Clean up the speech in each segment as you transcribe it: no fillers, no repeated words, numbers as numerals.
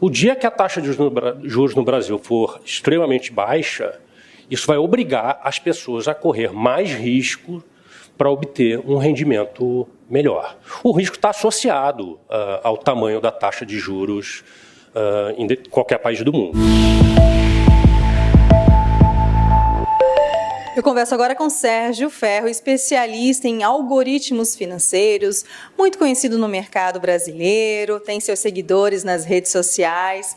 O dia que a taxa de juros no Brasil for extremamente baixa, isso vai obrigar as pessoas a correr mais risco para obter um rendimento melhor. O risco está associado ao tamanho da taxa de juros em qualquer país do mundo. Eu converso agora com Sérgio Ferro, especialista em algoritmos financeiros, muito conhecido no mercado brasileiro, tem seus seguidores nas redes sociais.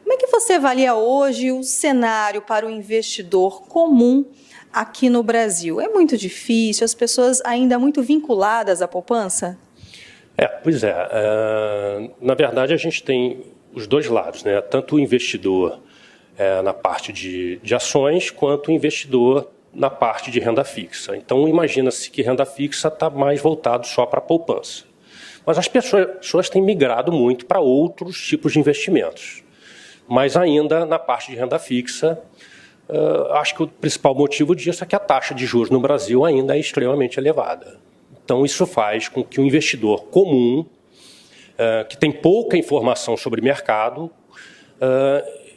Como é que você avalia hoje o cenário para o investidor comum aqui no Brasil? É muito difícil, as pessoas ainda muito vinculadas à poupança? Pois é. Na verdade, a gente tem os dois lados, né? Tanto o investidor na parte de ações, quanto o investidor na parte de renda fixa. Então, imagina-se que renda fixa está mais voltado só para a poupança. Mas as pessoas têm migrado muito para outros tipos de investimentos. Mas ainda na parte de renda fixa, acho que o principal motivo disso é que a taxa de juros no Brasil ainda é extremamente elevada. Então, isso faz com que o investidor comum, que tem pouca informação sobre mercado,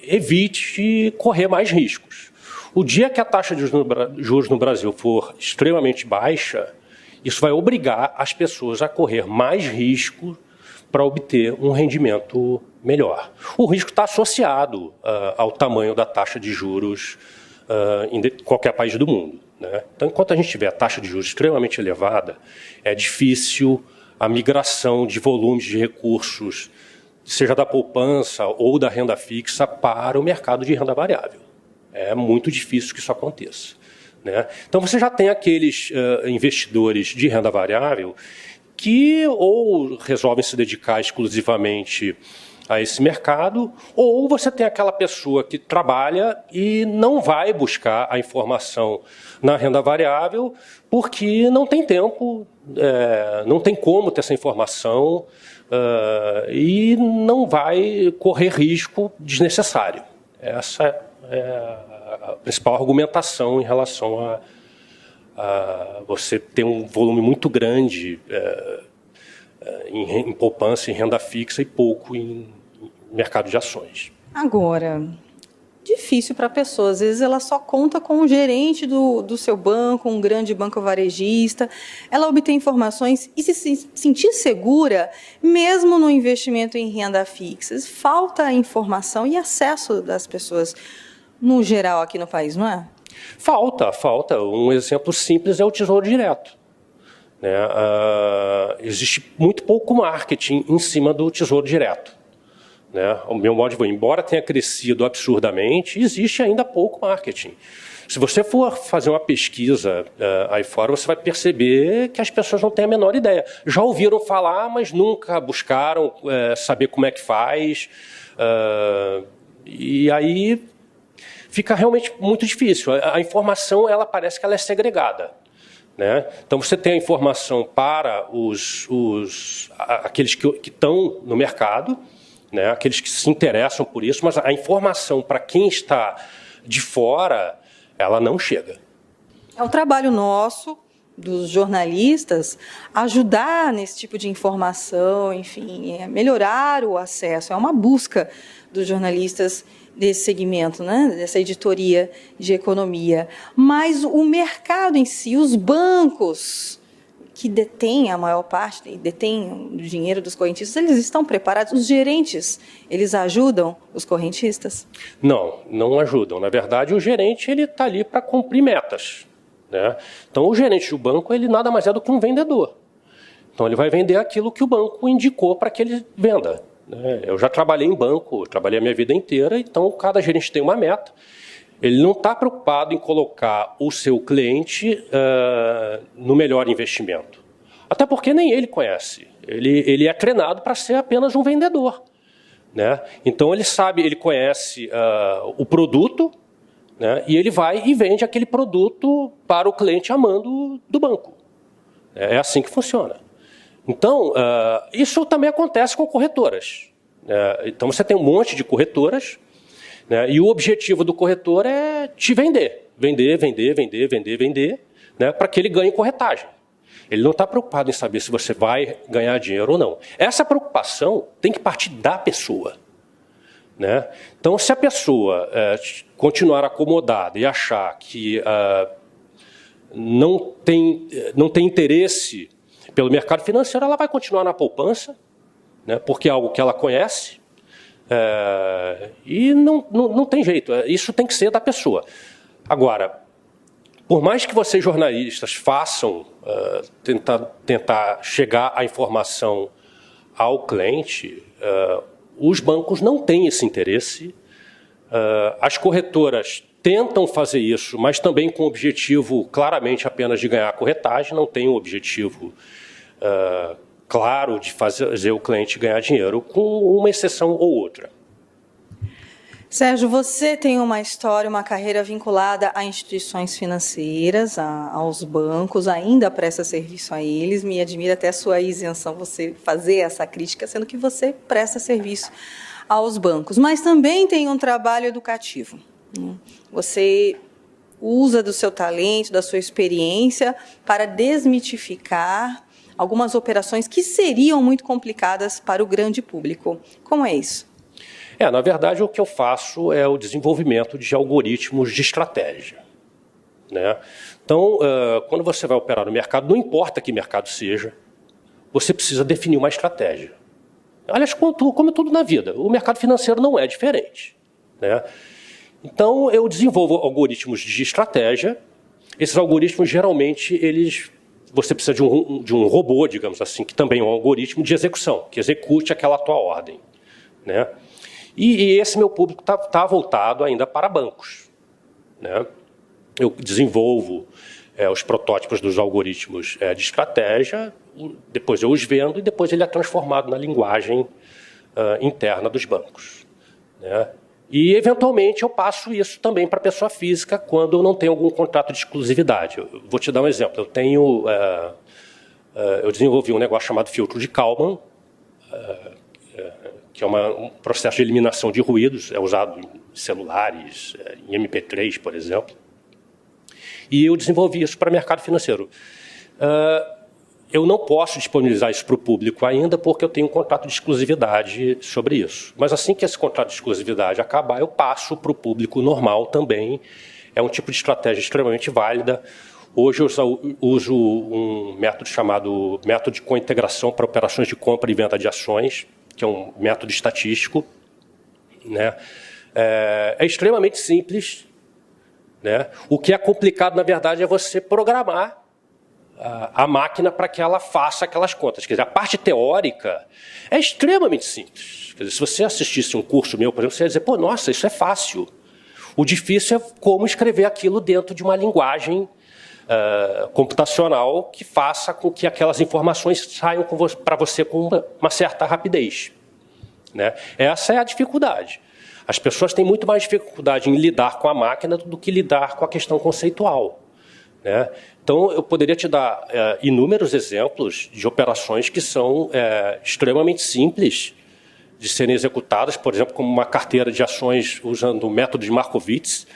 evite correr mais riscos. O dia que a taxa de juros no Brasil for extremamente baixa, isso vai obrigar as pessoas a correr mais risco para obter um rendimento melhor. O risco está associado ao tamanho da taxa de juros em qualquer país do mundo, né? Então, enquanto a gente tiver a taxa de juros extremamente elevada, é difícil a migração de volumes de recursos, seja da poupança ou da renda fixa, para o mercado de renda variável. É muito difícil que isso aconteça, né? Então, você já tem aqueles investidores de renda variável que ou resolvem se dedicar exclusivamente a esse mercado, ou você tem aquela pessoa que trabalha e não vai buscar a informação na renda variável porque não tem tempo, não tem como ter essa informação e não vai correr risco desnecessário. Essa é a principal argumentação em relação a você ter um volume muito grande em poupança, em renda fixa e pouco em mercado de ações. Agora, difícil para a pessoa. Às vezes ela só conta com o gerente do seu banco, um grande banco varejista. Ela obtém informações e se sentir segura, mesmo no investimento em renda fixa. Falta informação e acesso das pessoas, no geral, aqui no país, não é? Falta. Um exemplo simples é o Tesouro Direto, né? Existe muito pouco marketing em cima do Tesouro Direto, né? O meu modo de ver, embora tenha crescido absurdamente, existe ainda pouco marketing. Se você for fazer uma pesquisa aí fora, você vai perceber que as pessoas não têm a menor ideia. Já ouviram falar, mas nunca buscaram saber como é que faz. E aí fica realmente muito difícil. A informação, ela parece que ela é segregada, né? Então, você tem a informação para aqueles que estão no mercado, né? Aqueles que se interessam por isso, mas a informação para quem está de fora, ela não chega. É um trabalho nosso, dos jornalistas, ajudar nesse tipo de informação, enfim, melhorar o acesso. É uma busca dos jornalistas desse segmento, né, dessa editoria de economia. Mas o mercado em si, os bancos que detêm a maior parte, detêm o dinheiro dos correntistas, eles estão preparados? Os gerentes, eles ajudam os correntistas? Não ajudam. Na verdade, o gerente está ali para cumprir metas, né? Então, o gerente do banco, ele nada mais é do que um vendedor. Então, ele vai vender aquilo que o banco indicou para que ele venda. Eu já trabalhei em banco, trabalhei a minha vida inteira, então cada gerente tem uma meta. Ele não está preocupado em colocar o seu cliente no melhor investimento. Até porque nem ele conhece. Ele é treinado para ser apenas um vendedor, né? Então ele sabe, ele conhece o produto, né? E ele vai e vende aquele produto para o cliente amando do banco. É assim que funciona. Então, isso também acontece com corretoras. Então, você tem um monte de corretoras, né, e o objetivo do corretor é te vender. Vender, né, para que ele ganhe corretagem. Ele não está preocupado em saber se você vai ganhar dinheiro ou não. Essa preocupação tem que partir da pessoa. né? Então, se a pessoa continuar acomodada e achar que não tem interesse pelo mercado financeiro, ela vai continuar na poupança, né? Porque é algo que ela conhece, e não tem jeito, isso tem que ser da pessoa. Agora, por mais que vocês jornalistas façam, tentar chegar à informação ao cliente, os bancos não têm esse interesse, as corretoras tentam fazer isso, mas também com o objetivo claramente apenas de ganhar a corretagem, não tem o objetivo claro de fazer o cliente ganhar dinheiro, com uma exceção ou outra. Sérgio, você tem uma história, uma carreira vinculada a instituições financeiras, aos bancos, ainda presta serviço a eles. Me admira até a sua isenção, você fazer essa crítica, sendo que você presta serviço aos bancos. Mas também tem um trabalho educativo. Você usa do seu talento, da sua experiência, para desmitificar algumas operações que seriam muito complicadas para o grande público. Como é isso? Na verdade, o que eu faço é o desenvolvimento de algoritmos de estratégia, né? Então, quando você vai operar no mercado, não importa que mercado seja, você precisa definir uma estratégia. Aliás, como tudo na vida, o mercado financeiro não é diferente, né? Então, eu desenvolvo algoritmos de estratégia. Esses algoritmos, geralmente, você precisa de um robô, digamos assim, que também é um algoritmo de execução, que execute aquela tua ordem, né? E esse meu público está voltado ainda para bancos, né? Eu desenvolvo os protótipos dos algoritmos de estratégia, depois eu os vendo e depois ele é transformado na linguagem interna dos bancos, né? E, eventualmente, eu passo isso também para a pessoa física quando eu não tenho algum contrato de exclusividade. Eu vou te dar um exemplo. Eu desenvolvi um negócio chamado filtro de Kalman, que é um processo de eliminação de ruídos, é usado em celulares, em MP3, por exemplo. E eu desenvolvi isso para o mercado financeiro. Eu não posso disponibilizar isso para o público ainda, porque eu tenho um contrato de exclusividade sobre isso. Mas assim que esse contrato de exclusividade acabar, eu passo para o público normal também. É um tipo de estratégia extremamente válida. Hoje eu uso um método chamado método de cointegração para operações de compra e venda de ações, que é um método estatístico, né? É extremamente simples, né? O que é complicado, na verdade, é você programar a máquina para que ela faça aquelas contas. Quer dizer, a parte teórica é extremamente simples. Quer dizer, se você assistisse um curso meu, por exemplo, você ia dizer, pô, nossa, isso é fácil. O difícil é como escrever aquilo dentro de uma linguagem computacional que faça com que aquelas informações saiam para você com uma certa rapidez, né? Essa é a dificuldade. As pessoas têm muito mais dificuldade em lidar com a máquina do que lidar com a questão conceitual, né? Então, eu poderia te dar inúmeros exemplos de operações que são extremamente simples de serem executadas, por exemplo, como uma carteira de ações usando o método de Markowitz,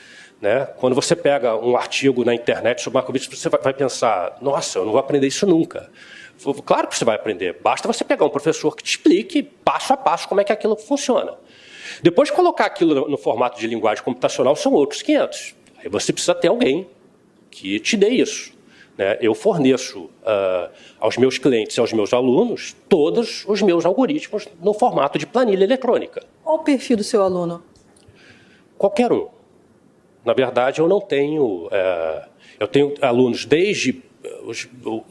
né? Quando você pega um artigo na internet sobre Markowitz, você vai pensar, nossa, eu não vou aprender isso nunca. Claro que você vai aprender, basta você pegar um professor que te explique passo a passo como é que aquilo funciona. Depois de colocar aquilo no formato de linguagem computacional, são outros 500. Aí você precisa ter alguém que te dê isso, né? Eu forneço aos meus clientes e aos meus alunos todos os meus algoritmos no formato de planilha eletrônica. Qual o perfil do seu aluno? Qualquer um. Na verdade, eu não tenho... eu tenho alunos desde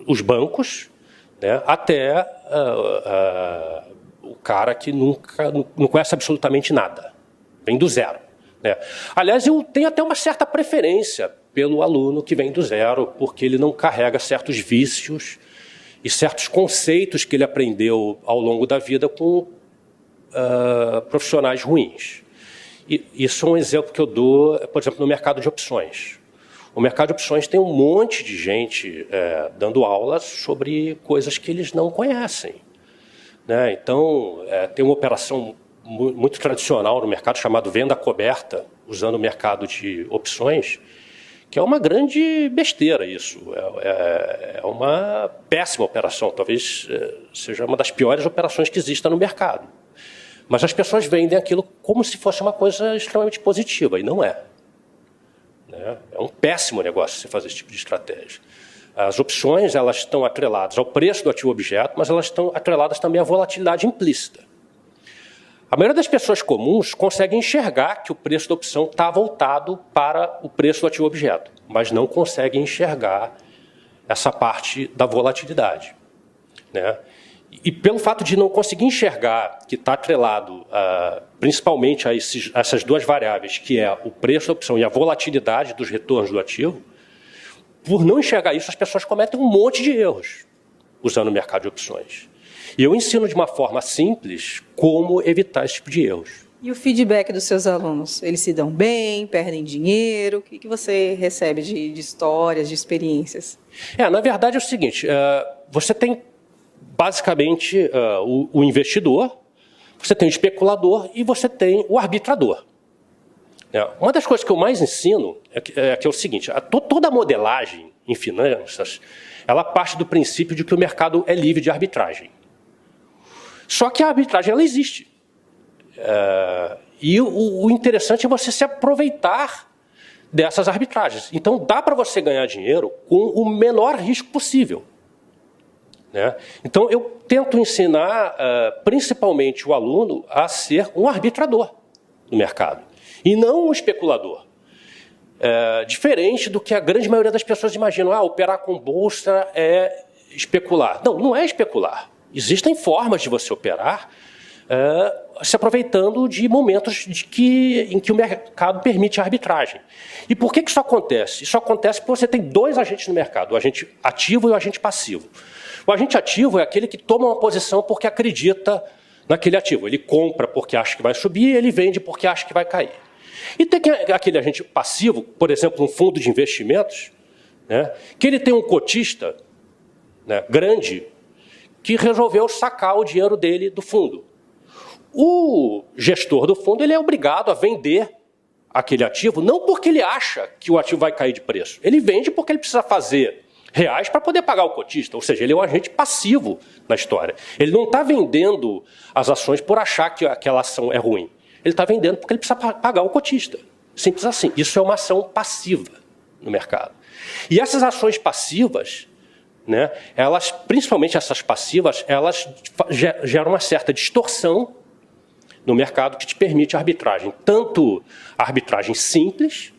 os bancos, né, até o cara que não conhece absolutamente nada. Vem do zero, né? Aliás, eu tenho até uma certa preferência pelo aluno que vem do zero, porque ele não carrega certos vícios e certos conceitos que ele aprendeu ao longo da vida com profissionais ruins. E isso é um exemplo que eu dou, por exemplo, no mercado de opções. O mercado de opções tem um monte de gente dando aula sobre coisas que eles não conhecem, né? Então, tem uma operação muito tradicional no mercado chamado venda coberta, usando o mercado de opções, que é uma grande besteira isso. É uma péssima operação, talvez seja uma das piores operações que exista no mercado. Mas as pessoas vendem aquilo como se fosse uma coisa extremamente positiva, e não é. Né? É um péssimo negócio você fazer esse tipo de estratégia. As opções elas estão atreladas ao preço do ativo objeto, mas elas estão atreladas também à volatilidade implícita. A maioria das pessoas comuns consegue enxergar que o preço da opção está voltado para o preço do ativo objeto, mas não consegue enxergar essa parte da volatilidade. Né? E pelo fato de não conseguir enxergar que está atrelado principalmente a essas duas variáveis, que é o preço da opção e a volatilidade dos retornos do ativo, por não enxergar isso, as pessoas cometem um monte de erros usando o mercado de opções. E eu ensino de uma forma simples como evitar esse tipo de erros. E o feedback dos seus alunos? Eles se dão bem, perdem dinheiro? O que você recebe de histórias, de experiências? Na verdade é o seguinte, você tem basicamente o investidor, você tem o especulador e você tem o arbitrador. Uma das coisas que eu mais ensino é o seguinte, toda a modelagem em finanças, ela parte do princípio de que o mercado é livre de arbitragem. Só que a arbitragem ela existe. E o interessante é você se aproveitar dessas arbitragens. Então dá para você ganhar dinheiro com o menor risco possível. Né? Então eu tento ensinar principalmente o aluno a ser um arbitrador no mercado. E não um especulador. Diferente do que a grande maioria das pessoas imaginam. Operar com bolsa é especular. Não, não é especular. Existem formas de você operar se aproveitando de momentos em que o mercado permite a arbitragem. E por que isso acontece? Isso acontece porque você tem dois agentes no mercado, o agente ativo e o agente passivo. O agente ativo é aquele que toma uma posição porque acredita naquele ativo. Ele compra porque acha que vai subir, ele vende porque acha que vai cair. E tem aquele agente passivo, por exemplo, um fundo de investimentos, né, que ele tem um cotista, né, grande, que resolveu sacar o dinheiro dele do fundo. O gestor do fundo ele é obrigado a vender aquele ativo, não porque ele acha que o ativo vai cair de preço. Ele vende porque ele precisa fazer reais para poder pagar o cotista, ou seja, ele é um agente passivo na história. Ele não está vendendo as ações por achar que aquela ação é ruim. Ele está vendendo porque ele precisa pagar o cotista. Simples assim. Isso é uma ação passiva no mercado. E essas ações passivas, né, elas, principalmente essas passivas, elas geram uma certa distorção no mercado que te permite a arbitragem. Tanto a arbitragem simples,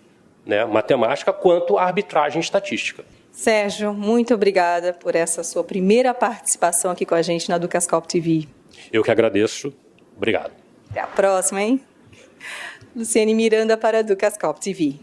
né, matemática, quanto a arbitragem estatística. Sérgio, muito obrigada por essa sua primeira participação aqui com a gente na Ducascope TV. Eu que agradeço. Obrigado. Até a próxima, hein? Luciane Miranda para a Ducascope TV.